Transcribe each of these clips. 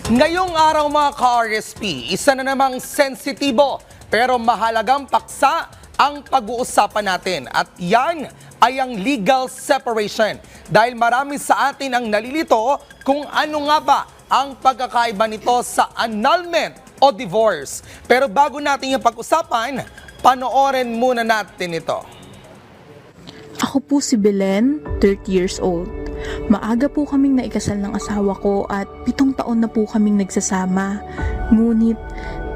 Ngayong araw mga ka-RSP, isa na namang sensitibo pero mahalagang paksa ang pag-uusapan natin. At yan ay ang legal separation. Dahil marami sa atin ang nalilito kung ano nga ba ang pagkakaiba nito sa annulment o divorce. Pero bago natin yung pag-usapan, panoorin muna natin ito. Ako po si Belen, 30 years old. Maaga po kaming naikasal ng asawa ko at 7 taon na po kaming nagsasama. Ngunit,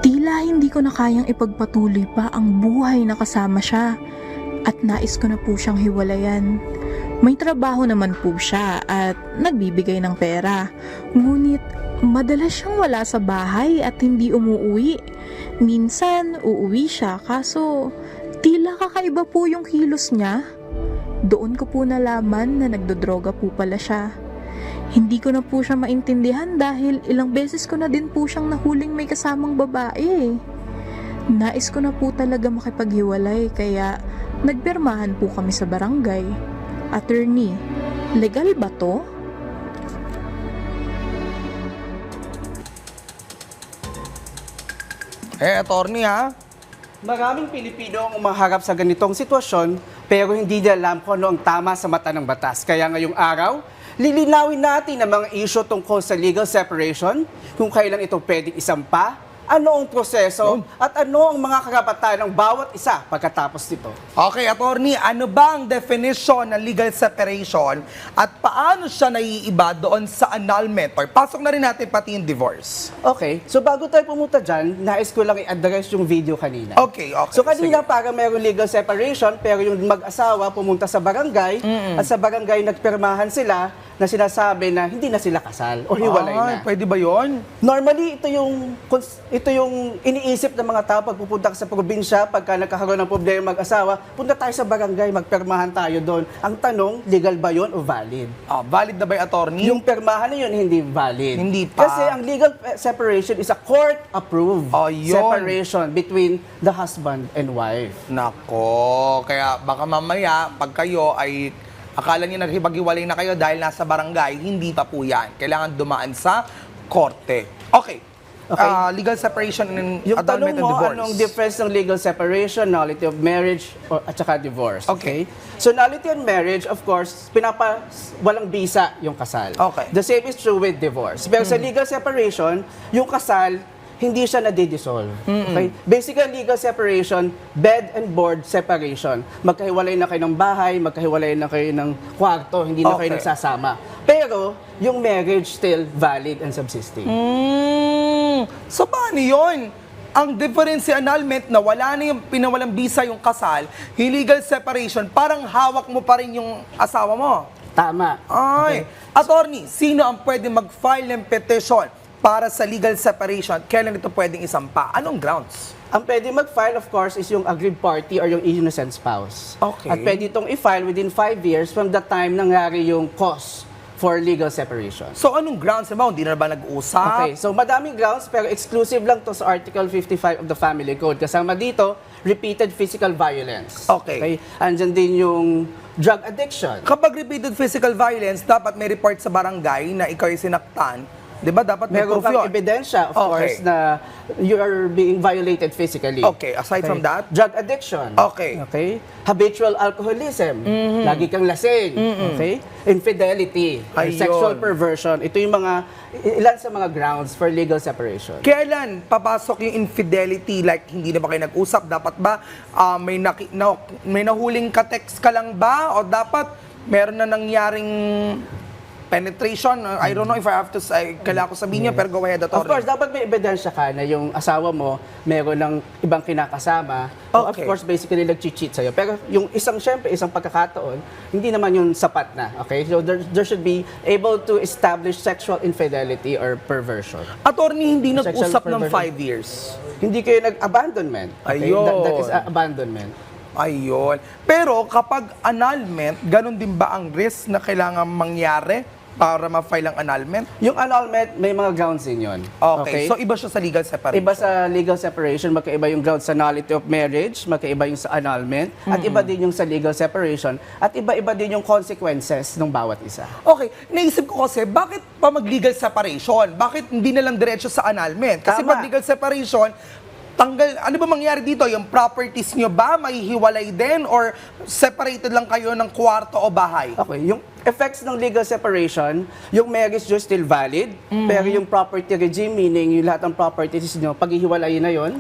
tila hindi ko na kayang ipagpatuloy pa ang buhay na kasama siya. At nais ko na po siyang hiwalayan. May trabaho naman po siya at nagbibigay ng pera. Ngunit, madalas siyang wala sa bahay at hindi umuwi. Minsan, uuwi siya kaso tila kakaiba po yung kilos niya. Doon ko po nalaman na nagdodroga po pala siya. Hindi ko na po siya maintindihan dahil ilang beses ko na din po siyang nahuling may kasamang babae. Nais ko na po talaga makipaghiwalay kaya nagpirmahan po kami sa barangay. Attorney, legal ba to? Attorney ha? Maraming Pilipino ang umaharap sa ganitong sitwasyon pero hindi nila alam kung ano ang tama sa mata ng batas. Kaya ngayong araw, lilinawin natin ang mga issue tungkol sa legal separation, kung kailan ito pwedeng isampa, ano ang proseso, at ano ang mga karapatan ng bawat isa pagkatapos nito. Okay, attorney, ano ba ang definition ng legal separation at paano siya naiiba doon sa annulment? Or pasok na rin natin pati yung divorce. Okay, so bago tayo pumunta dyan, nais ko lang i-address yung video kanina. Okay. So kanina parang mayroong legal separation pero yung mag-asawa pumunta sa barangay at sa barangay nagpirmahan sila na sinasabi na hindi na sila kasal o hiwalay na. Pwede ba yon? Normally, ito yung iniisip ng mga tao pag pupunta ka sa probinsya, pagka nagkakaroon ng problema mag-asawa, punta tayo sa barangay, magpirmahan tayo doon. Ang tanong, legal ba yon o valid? Valid na ba yung attorney? Yung pirmahan na yun, hindi valid. Hindi pa. Kasi ang legal separation is a court-approved Yun. separation between the husband and wife. Nako, kaya baka mamaya pag kayo ay akala niyo naghibag-hiwalay na kayo dahil nasa barangay, hindi pa po yan. Kailangan dumaan sa korte. Okay. Legal separation and Yung annulment tanong and mo, divorce. anong difference ng legal separation, nullity of marriage, at saka divorce? Okay. So nullity of marriage, of course, walang bisa yung kasal. Okay. The same is true with divorce. Pero sa legal separation, yung kasal, hindi siya nadi-dissolve. Okay? Basically, legal separation, bed and board separation. Magkahiwalay na kayo ng bahay, magkahiwalay na kayo ng kwarto, hindi na kayo Okay. nagsasama. Pero, yung marriage still valid and subsisting. So paano yun? Ang difference sa annulment na wala na yung pinawalang bisa yung kasal, illegal separation, parang hawak mo pa rin yung asawa mo. Tama. Ay, attorney, sino ang pwede mag-file ng petition para sa legal separation? Kailan ito pwedeng isampa? Anong grounds? Ang pwede mag-file, of course, is yung aggrieved party or yung innocent spouse. Okay. At pwede itong i-file within 5 years from the time nangyari yung cause for legal separation. So anong grounds naman? Hindi na ba nag-usap? Okay, so madaming grounds pero exclusive lang to sa Article 55 of the Family Code. Kasama dito, repeated physical violence. Okay. Andyan din yung drug addiction. Kapag repeated physical violence, dapat may report sa barangay na ikaw ay sinaktan. Di ba? Dapat may Meron proof kang yun. ebidensya, of Okay. course, na you are being violated physically. Okay, aside from that? Drug addiction. Okay. Okay. Habitual alcoholism. Lagi kang lasing. Okay. Infidelity. Ayun. Sexual perversion. Ito yung ilan sa mga grounds for legal separation. Kailan papasok yung infidelity? Like, hindi na ba kayo nag-usap? Dapat ba may nahuling ka-text ka lang ba? O dapat meron na nangyaring penetration? I don't know if I have to say, kailangan ko sabihin niya, pero go ahead, Of attorney. course, dapat may ebidensya ka na yung asawa mo meron ng ibang kinakasama. O, of Okay. course, basically nag-cheat sa'yo. Pero yung syempre, isang pagkakataon, hindi naman yun sapat na. Okay? So there should be able to establish sexual infidelity or perversion. Attorney, hindi Sexual nag-usap ng perversion. 5 years. Hindi kayo nag-abandonment. Okay? Ayun. That is abandonment. Ayun. Pero kapag annulment, ganun din ba ang risk na kailangan mangyari? para ma-file ang annulment? Yung annulment, may mga grounds din yun. Okay. So iba siya sa legal separation. Iba sa legal separation, magkaiba yung grounds sa nullity of marriage, magkaiba yung sa annulment, at iba din yung sa legal separation, at iba-iba din yung consequences ng bawat isa. Okay, naisip ko kasi, bakit pa mag-legal separation? Bakit hindi na lang diretso sa annulment? Kasi Tama. pag legal separation, tanggal, ano ba mangyari dito? Yung properties nyo ba, mahihiwalay din? Or separated lang kayo ng kwarto o bahay? Okay, yung effects ng legal separation, yung marriage is still valid, pero yung property regime, meaning yung lahat ng properties nyo, paghihiwalayin na yun,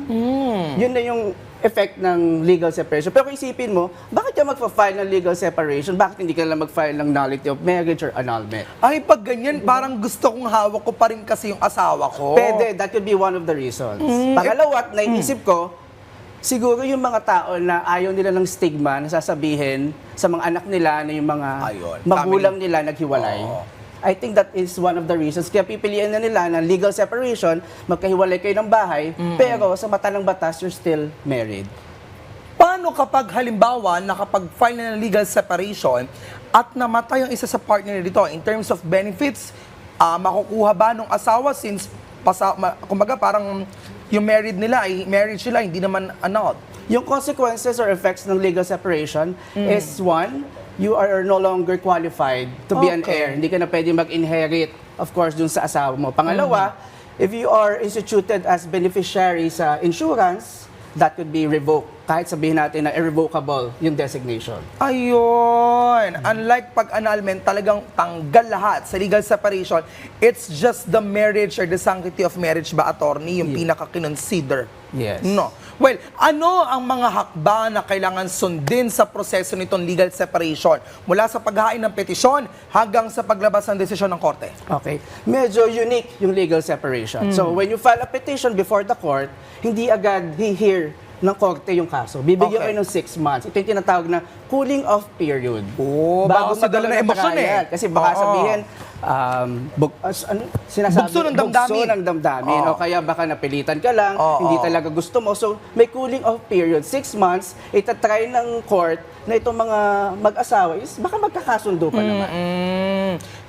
yun na yung effect ng legal separation. Pero kung isipin mo, bakit ka magpa-file ng legal separation? Bakit hindi ka lang mag-file ng nullity of marriage or annulment? Ay, pag ganyan, parang gusto kong hawak ko pa rin kasi yung asawa ko. Pwede, that could be one of the reasons. Pangalawa, at naiisip ko, siguro yung mga tao na ayaw nila ng stigma na sasabihin sa mga anak nila na yung mga Ayun, magulang family. nila naghiwalay. Oo. I think that is one of the reasons. Kaya pipiliin na nila ng legal separation, magkahiwalay kayo ng bahay, pero sa mata ng batas, you're still married. Paano kapag halimbawa nakapag-file na ng legal separation at namatay ang isa sa partner dito in terms of benefits, makukuha ba nung asawa since kumbaga parang yung marriage nila hindi naman annulled? Yung consequences or effects ng legal separation is one, you are no longer qualified to be an Okay. heir. Hindi ka na pwede mag-inherit, of course, dun sa asawa mo. Pangalawa, if you are instituted as beneficiary sa insurance, that could be revoked. Kahit sabihin natin na irrevocable yung designation. Ayun. Unlike pag annulment, talagang tanggal lahat. Sa legal separation, it's just the marriage or the sanctity of marriage ba, attorney, yung pinaka-consider? Yes. No. Well, ano ang mga hakba na kailangan sundin sa proseso nitong legal separation? Mula sa paghahain ng petisyon hanggang sa paglabas ng desisyon ng korte. Okay. Medyo unique yung legal separation. So, when you file a petition before the court, hindi agad hihear ng korte yung kaso. Bibigyan Okay. kayo ng 6 months. Ito yung tinatawag na cooling off period. Oh, bago madala ng emosyon trial. eh. Kasi baka Oo. sabihin, sinasabi? Bugso ng damdamin. Bugso ng damdamin. Oo. O kaya baka napilitan ka lang, Oo. hindi talaga gusto mo. So, may cooling off period. 6 months, itatry ng court na itong mga mag-asawa is baka magkakasundo pa naman.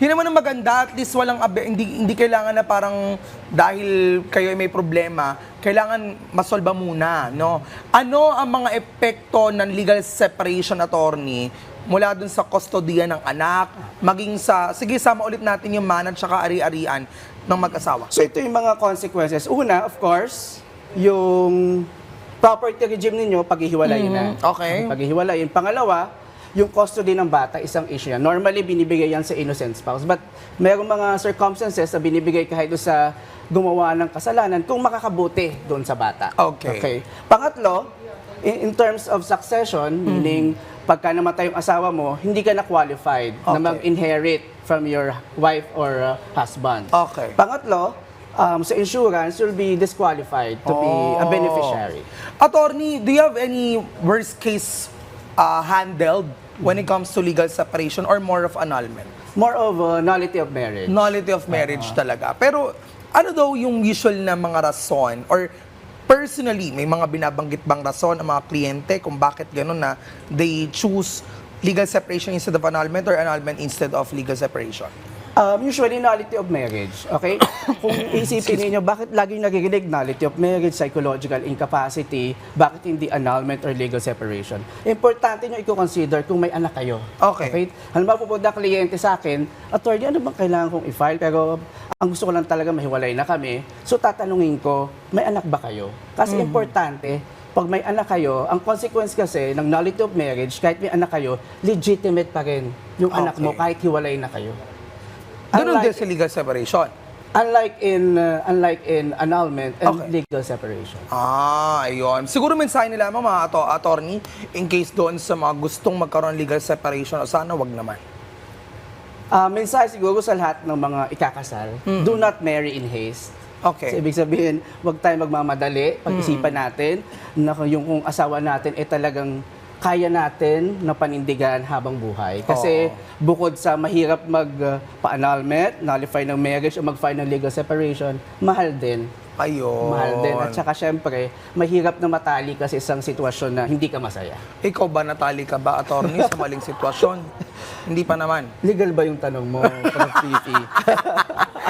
Yun naman ang maganda, at least hindi kailangan na parang dahil kayo ay may problema, kailangan masolba muna, no? Ano ang mga epekto ng legal separation, attorney, mula dun sa kustodiya ng anak, maging sige, sama ulit natin yung mana at saka ari-arian ng mag-asawa. So ito yung mga consequences. Una, of course, yung property regime ninyo, paghihiwalayin na. Okay. Paghihiwalayin. Pangalawa, yung custody ng bata, isang issue yan. Normally, binibigay yan sa innocent spouse. But merong mga circumstances na binibigay kahit doon sa gumawa ng kasalanan kung makakabuti doon sa bata. Okay. Pangatlo, in terms of succession, meaning pagka namatay yung asawa mo, hindi ka na qualified na Okay. mag-inherit from your wife or husband. Okay. Pangatlo, sa insurance, you'll be disqualified to be a beneficiary. Attorney, do you have any worst case handled when it comes to legal separation or more of annulment? More of a nullity of marriage. Nullity of marriage talaga. Pero ano daw yung usual na mga rason or personally, may mga binabanggit bang rason ang mga kliyente kung bakit gano'n na they choose legal separation instead of annulment or annulment instead of legal separation? Usually, nullity of marriage. Okay? Kung isipin niyo bakit laging nagiging nullity of marriage, psychological incapacity, bakit hindi annulment or legal separation? Importante nyo i-consider kung may anak kayo. Okay. Halimbawa, pupunta kliyente sa akin, attorney, ano bang kailangan kong i-file? Pero ang gusto ko lang talaga mahiwalay na kami. So, tatanungin ko, may anak ba kayo? Kasi importante, pag may anak kayo, ang consequence kasi ng nullity of marriage, kahit may anak kayo, legitimate pa rin yung anak mo kahit hiwalay na kayo. Ganun din sa legal separation. Unlike in annulment and Okay. legal separation. Ayun. Siguro mensahe nila mga attorney in case doon sa mga gustong magkaroon ng legal separation o sana wag naman. Mensahe siguro sa lahat ng mga ikakasal, do not marry in haste. Okay. So, ibig sabihin, huwag tayo magmamadali, pag-isipan natin na yung kung asawa natin ay talagang kaya natin na panindigan habang buhay. Kasi bukod sa mahirap mag-pa-annulment, nullify ng marriage o mag-file ng legal separation, mahal din Ayun. Mahal din. At saka syempre, mahirap na matali ka sa isang sitwasyon na hindi ka masaya. Ikaw ba, natali ka ba, attorney, sa maling sitwasyon? Hindi pa naman. Legal ba yung tanong mo, Prof. Fifi?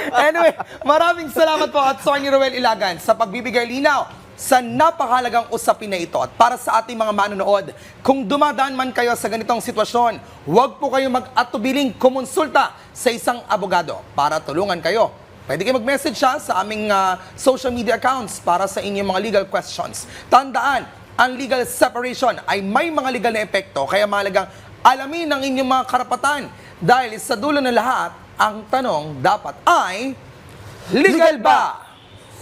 Anyway, maraming salamat po, Atty. Ruel Ilagan, sa pagbibigay linaw sa napakahalagang usapin na ito. At para sa ating mga manonood, kung dumadaan man kayo sa ganitong sitwasyon, huwag po kayo mag-atubiling kumonsulta sa isang abogado para tulungan kayo. Pwede kayo mag-message siya sa aming social media accounts para sa inyong mga legal questions. Tandaan, ang legal separation ay may mga legal na epekto, kaya mahalagang alamin ang inyong mga karapatan. Dahil sa dulo ng lahat, ang tanong dapat ay, legal ba?